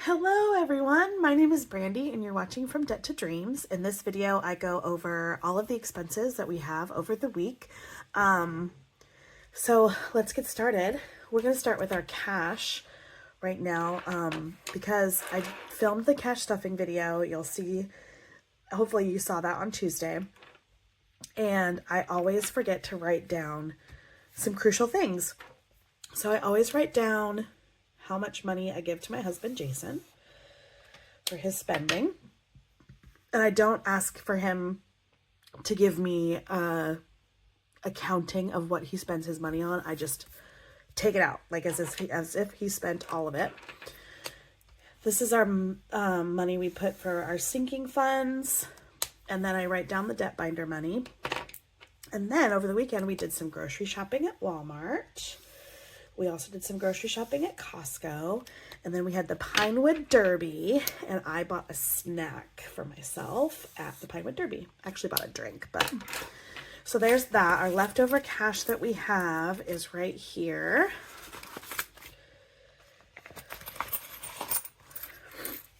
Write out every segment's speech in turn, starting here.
Hello everyone, my name is Brandy and you're watching From Debt to Dreams. In this video, I go over all of the expenses that we have over the week. So let's get started. We're going to start with our cash right now because I filmed the cash stuffing video. You'll see, hopefully you saw that on Tuesday. And I always forget to write down some crucial things. So I always write down how much money I give to my husband, Jason, for his spending. And I don't ask for him to give me a accounting of what he spends his money on. I just take it out, like as if he spent all of it. This is our money we put for our sinking funds. And then I write down the debt binder money. And then over the weekend, we did some grocery shopping at Walmart. We also did some grocery shopping at Costco. And then we had the Pinewood Derby. And I bought a snack for myself at the Pinewood Derby. I actually bought a drink, but... So there's that. Our leftover cash that we have is right here.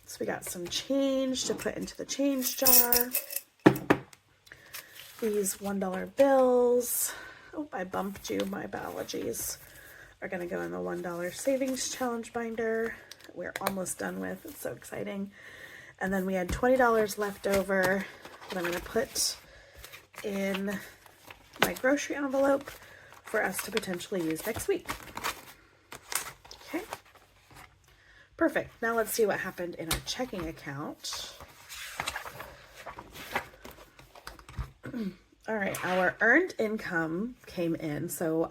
So we got some change to put into the change jar. These $1 bills. Oh, I bumped you. My apologies. Are going to go in the $1 savings challenge binder. We're almost done with. It's so exciting. And then we had $20 left over that I'm going to put in my grocery envelope for us to potentially use next week. Okay. Perfect. Now let's see what happened in our checking account. All right. Our earned income came in. So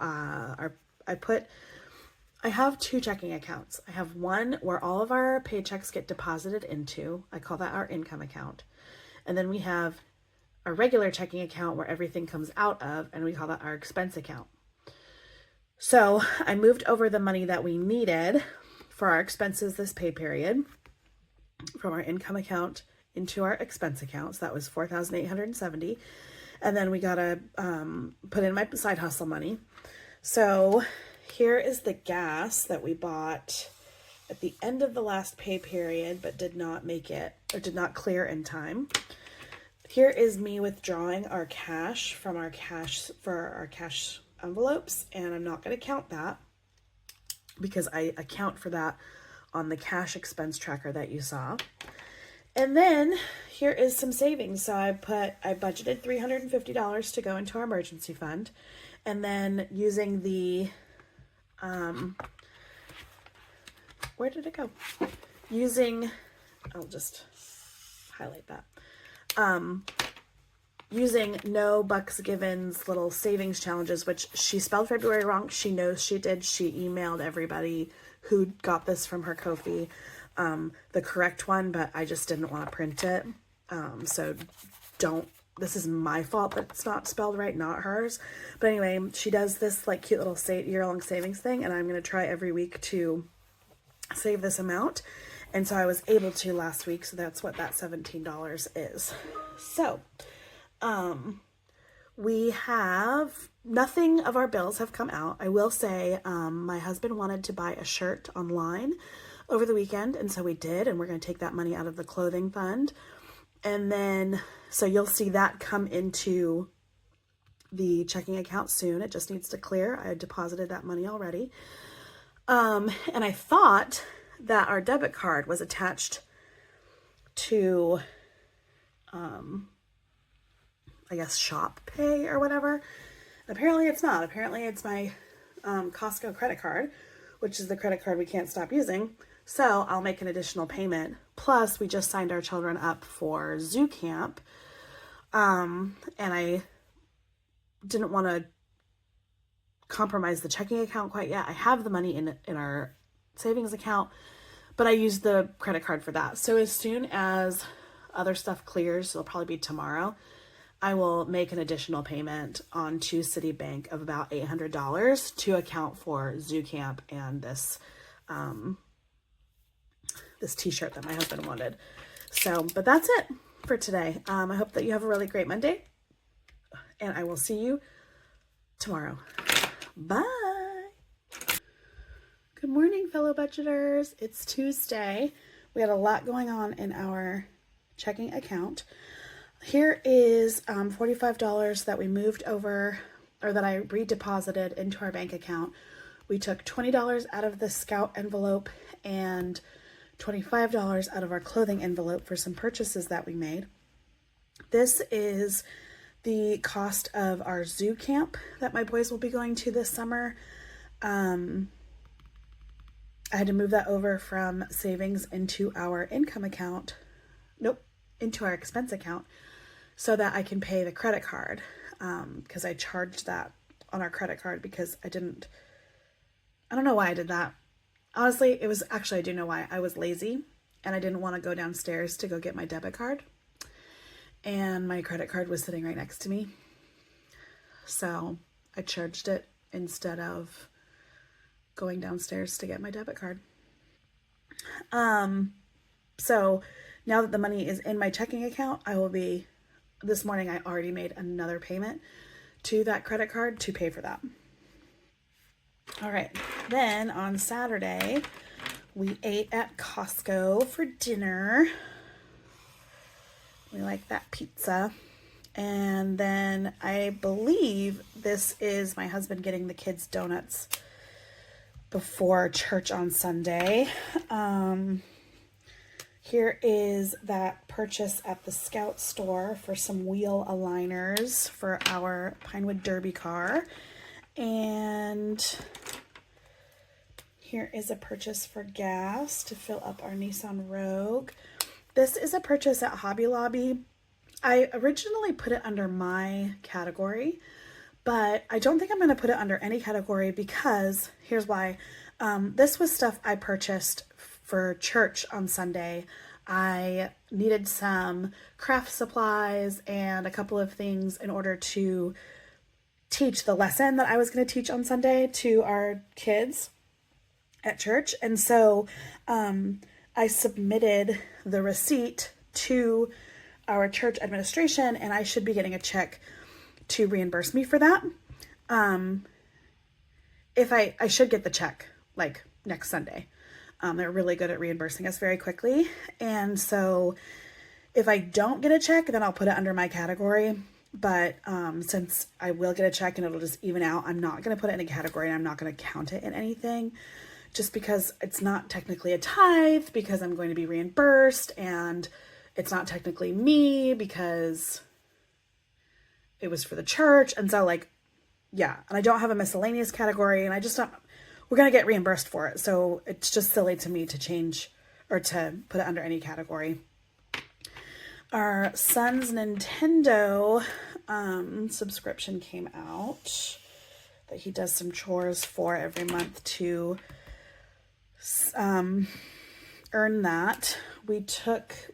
I have two checking accounts. I have one where all of our paychecks get deposited into. I call that our income account. And then we have a regular checking account where everything comes out of, and we call that our expense account. So I moved over the money that we needed for our expenses this pay period from our income account into our expense account. So that was $4,870. And then we got to put in my side hustle money. So here is the gas that we bought at the end of the last pay period, but did not make it or did not clear in time. Here is me withdrawing our cash from our cash for our cash envelopes. And I'm not going to count that because I account for that on the cash expense tracker that you saw. And then here is some savings. So I budgeted $350 to go into our emergency fund. And then using the, where did it go? I'll just highlight that. Using No Bucks Given's little savings challenges, which she spelled February wrong. She knows she did. She emailed everybody who got this from her Ko-fi, the correct one, but I just didn't want to print it. So this is my fault that it's not spelled right, not hers. But anyway, she does this like cute little year-long savings thing, and I'm going to try every week to save this amount. And so I was able to last week, so that's what that $17 is. So, we have, nothing of our bills have come out. I will say, my husband wanted to buy a shirt online over the weekend, and so we did, and we're going to take that money out of the clothing fund. And then, so you'll see that come into the checking account soon. It just needs to clear. I had deposited that money already. And I thought that our debit card was attached to, I guess, Shop Pay or whatever. Apparently it's not. Apparently it's my Costco credit card, which is the credit card we can't stop using. So I'll make an additional payment. Plus, we just signed our children up for zoo camp. And I didn't want to compromise the checking account quite yet. I have the money in our savings account, but I used the credit card for that. So as soon as other stuff clears, it'll probably be tomorrow, I will make an additional payment onto Citibank of about $800 to account for zoo camp and this this t-shirt that my husband wanted. So, but that's it for today. I hope that you have a really great Monday, and I will see you tomorrow. Bye. Good morning, fellow budgeters. It's Tuesday. We had a lot going on in our checking account. Here is $45 that we moved over, or that I redeposited into our bank account. We took $20 out of the Scout envelope and $25 out of our clothing envelope for some purchases that we made. This is the cost of our zoo camp that my boys will be going to this summer. I had to move that over from savings into our income account. Nope, into our expense account so that I can pay the credit card. Because I charged that on our credit card because I don't know why I did that. Honestly, I do know why. I was lazy and I didn't want to go downstairs to go get my debit card. And my credit card was sitting right next to me. So I charged it instead of going downstairs to get my debit card. So now that the money is in my checking account, this morning I already made another payment to that credit card to pay for that. All right, then on Saturday, we ate at Costco for dinner. We like that pizza. And then I believe this is my husband getting the kids donuts before church on Sunday. Here is that purchase at the Scout store for some wheel aligners for our Pinewood Derby car. And here is a purchase for gas to fill up our Nissan Rogue. This is a purchase at Hobby Lobby. I originally put it under my category, but I don't think I'm going to put it under any category because here's why. This was stuff I purchased for church on Sunday. I needed some craft supplies and a couple of things in order to teach the lesson that I was going to teach on Sunday to our kids at church. And so I submitted the receipt to our church administration and I should be getting a check to reimburse me for that. If I should get the check like next Sunday. They're really good at reimbursing us very quickly. And so if I don't get a check, then I'll put it under my category. But since I will get a check and it'll just even out, I'm not going to put it in a category and I'm not going to count it in anything just because it's not technically a tithe because I'm going to be reimbursed and it's not technically me because it was for the church. And so yeah, and I don't have a miscellaneous category and we're going to get reimbursed for it. So it's just silly to me to change or to put it under any category. Our son's Nintendo subscription came out that he does some chores for every month to earn that. We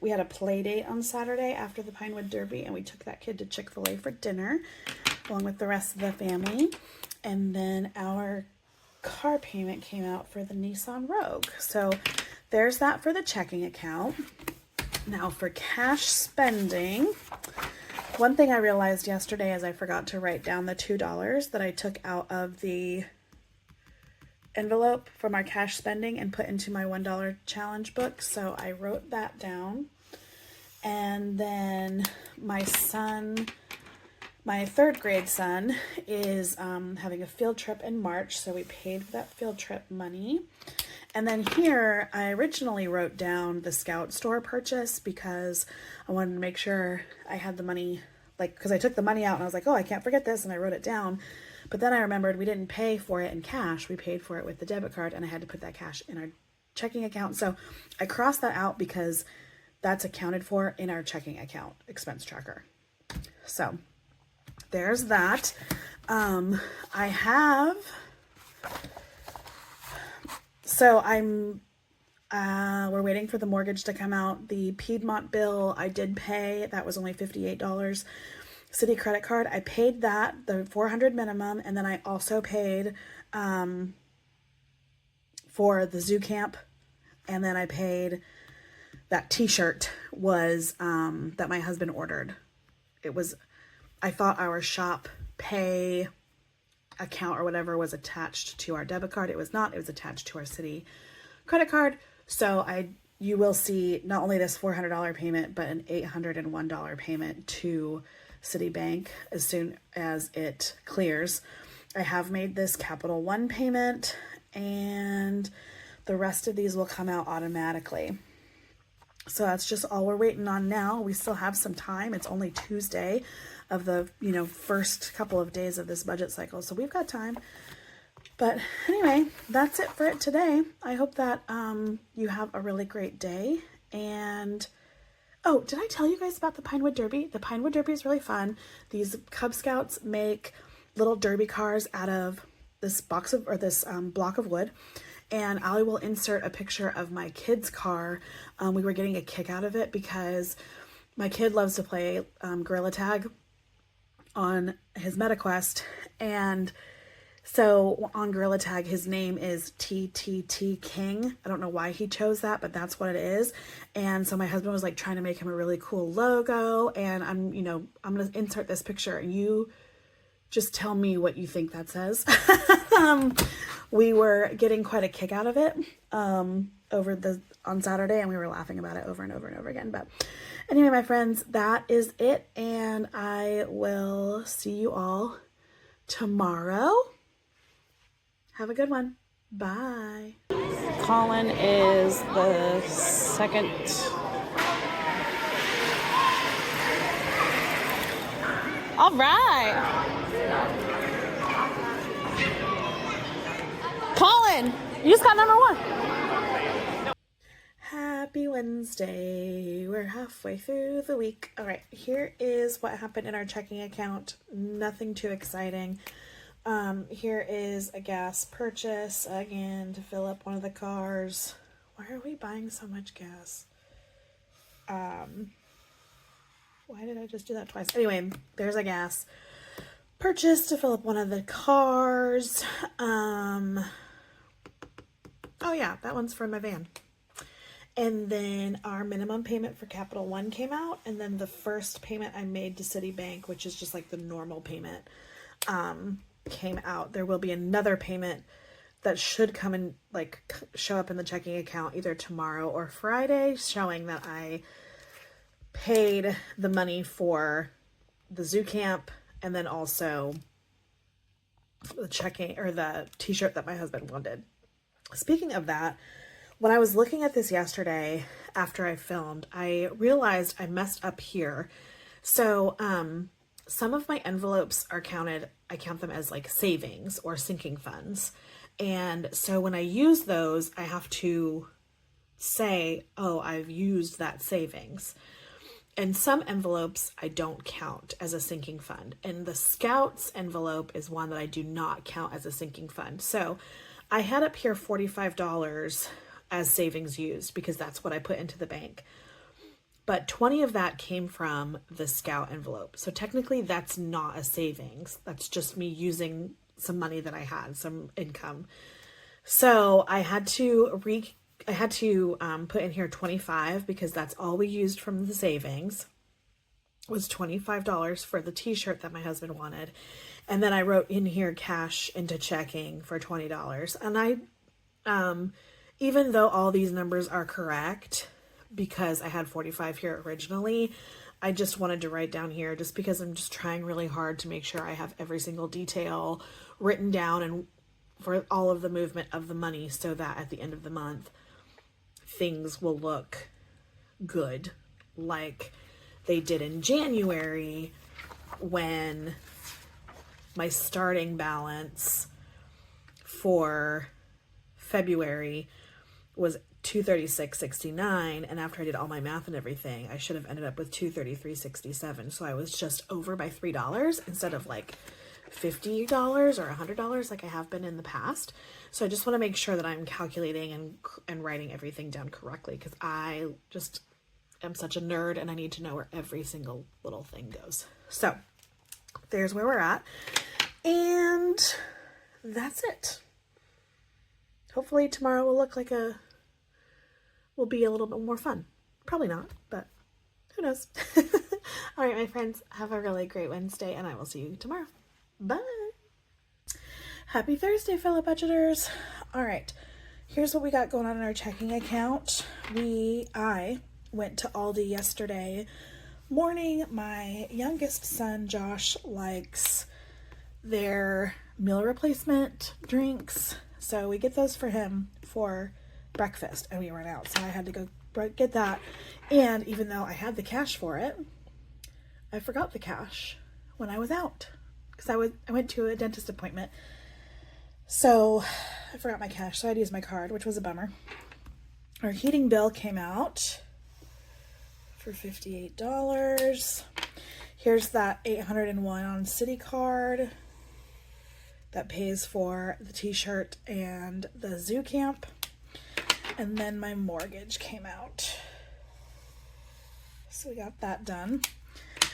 had a play date on Saturday after the Pinewood Derby and we took that kid to Chick-fil-A for dinner along with the rest of the family. And then our car payment came out for the Nissan Rogue. So there's that for the checking account. Now for cash spending, one thing I realized yesterday is I forgot to write down the $2 that I took out of the envelope from our cash spending and put into my $1 challenge book. So I wrote that down. And then my third grade son is having a field trip in March. So we paid for that field trip money. And then here, I originally wrote down the Scout store purchase because I wanted to make sure I had the money, because I took the money out and I was like, oh, I can't forget this, and I wrote it down. But then I remembered we didn't pay for it in cash. We paid for it with the debit card, and I had to put that cash in our checking account. So I crossed that out because that's accounted for in our checking account expense tracker. So there's that. We're waiting for the mortgage to come out. The Piedmont bill I did pay. That was only $58. City credit card, I paid that, the $400 minimum, and then I also paid for the zoo camp, and then I paid that t-shirt was that my husband ordered. I thought our shop pay account or whatever was attached to our debit card. It was not. It was attached to our city credit card. So you will see not only this $400 payment, but an $801 payment to Citibank as soon as it clears. I have made this Capital One payment, and the rest of these will come out automatically. So that's just all we're waiting on now. We still have some time. It's only Tuesday of the, first couple of days of this budget cycle. So we've got time. But anyway, that's it for it today. I hope that you have a really great day. And, oh, did I tell you guys about the Pinewood Derby? The Pinewood Derby is really fun. These Cub Scouts make little derby cars out of this block of wood. And Allie will insert a picture of my kid's car. We were getting a kick out of it because my kid loves to play Gorilla Tag on his MetaQuest. And so on Gorilla Tag, his name is TTT King. I don't know why he chose that, but that's what it is. And so my husband was like trying to make him a really cool logo. And I'm going to insert this picture, and you just tell me what you think that says. We were getting quite a kick out of it on Saturday, and we were laughing about it over and over and over again. But anyway, my friends, that is it, and I will see you all tomorrow. Have a good one. Bye. Colin is the second. All right. Colin, you just got number one. Happy Wednesday. We're halfway through the week. All right, here is what happened in our checking account. Nothing too exciting. Here is a gas purchase again to fill up one of the cars. Why are we buying so much gas? Why did I just do that twice? Anyway, there's a gas purchase to fill up one of the cars. Oh yeah, that one's for my van. And then our minimum payment for Capital One came out, and then the first payment I made to Citibank, which is just like the normal payment, came out. There will be another payment that should come and show up in the checking account either tomorrow or Friday, showing that I paid the money for the zoo camp, and then also the the t-shirt that my husband wanted. Speaking of that, when I was looking at this yesterday after I filmed, I realized I messed up here. So some of my envelopes are counted, I count them as like savings or sinking funds. And so when I use those, I have to say, oh, I've used that savings. And some envelopes I don't count as a sinking fund. And the Scouts envelope is one that I do not count as a sinking fund. So I had up here $45 as savings used because that's what I put into the bank. But 20 of that came from the Scout envelope. So technically that's not a savings. That's just me using some money that I had, some income. So I had to put in here 25 because that's all we used from the savings was $25 for the t-shirt that my husband wanted. And then I wrote in here cash into checking for $20. And I, even though all these numbers are correct, because I had 45 here originally, I just wanted to write down here just because I'm just trying really hard to make sure I have every single detail written down and for all of the movement of the money so that at the end of the month, things will look good like they did in January when my starting balance for February was $236.69, and after I did all my math and everything, I should have ended up with $233.67. So I was just over by $3 instead of like $50 or $100 like I have been in the past. So I just want to make sure that I'm calculating and writing everything down correctly because I just am such a nerd and I need to know where every single little thing goes. So there's where we're at, and that's it. Hopefully tomorrow will be a little bit more fun. Probably not, but who knows? All right, my friends, have a really great Wednesday, and I will see you tomorrow. Bye. Happy Thursday, fellow budgeters. All right, Here's what we got going on in our checking account. I went to Aldi yesterday morning. My youngest son, Josh, likes their meal replacement drinks. So we get those for him for breakfast and we run out. So I had to go get that. And even though I had the cash for it, I forgot the cash when I was out because I went to a dentist appointment. So I forgot my cash. So I had to use my card, which was a bummer. Our heating bill came out for $58. Here's that 801 on Citi card that pays for the t-shirt and the zoo camp. And then my mortgage came out. So we got that done.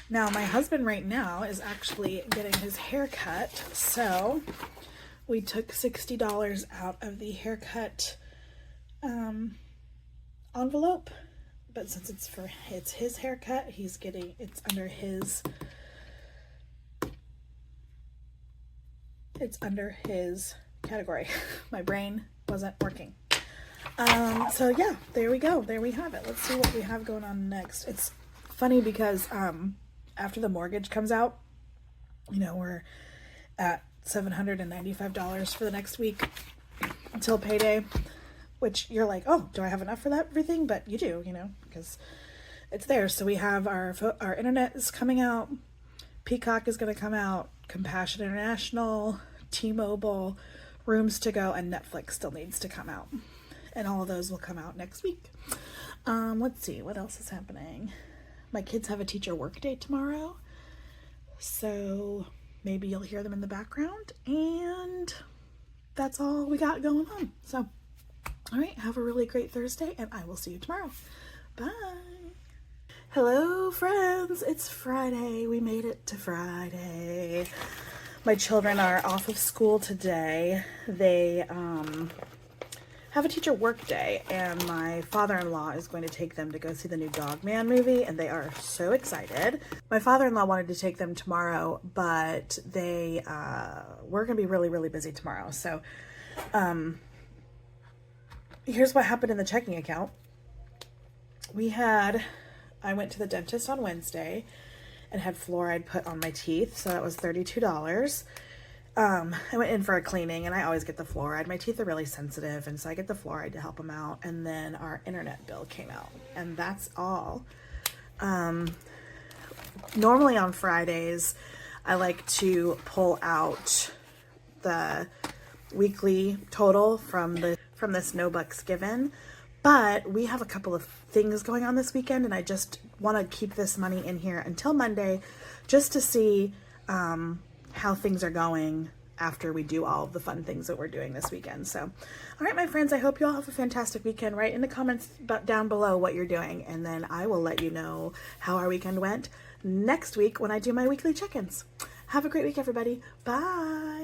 Now my husband right now is actually getting his hair cut. So we took $60 out of the haircut envelope. But since it's his haircut, it's under his category. My brain wasn't working. So yeah, there we go. There we have it. Let's see what we have going on next. It's funny because after the mortgage comes out, we're at $795 for the next week until payday, which you're like, oh, do I have enough for that everything? But you do, because it's there. So we have our internet is coming out. Peacock is going to come out. Compassion International, T-Mobile, Rooms to Go, and Netflix still needs to come out. And all of those will come out next week. Let's see, what else is happening? My kids have a teacher work day tomorrow. So maybe you'll hear them in the background. And that's all we got going on. So, all right, have a really great Thursday, and I will see you tomorrow. Bye. Hello, friends. It's Friday. We made it to Friday. My children are off of school today. They have a teacher work day, and my father-in-law is going to take them to go see the new Dog Man movie, and they are so excited. My father-in-law wanted to take them tomorrow, but we're going to be really, really busy tomorrow. So, here's what happened in the checking account. I went to the dentist on Wednesday and had fluoride put on my teeth. So that was $32. I went in for a cleaning, and I always get the fluoride. My teeth are really sensitive, and so I get the fluoride to help them out. And then our internet bill came out, and that's all. Normally on Fridays, I like to pull out the weekly total from the Snowbucks Given, but we have a couple of things going on this weekend, and I just want to keep this money in here until Monday just to see how things are going after we do all of the fun things that we're doing this weekend. So, all right, my friends, I hope you all have a fantastic weekend. Write in the comments down below what you're doing, and then I will let you know how our weekend went next week when I do my weekly check-ins. Have a great week, everybody. Bye.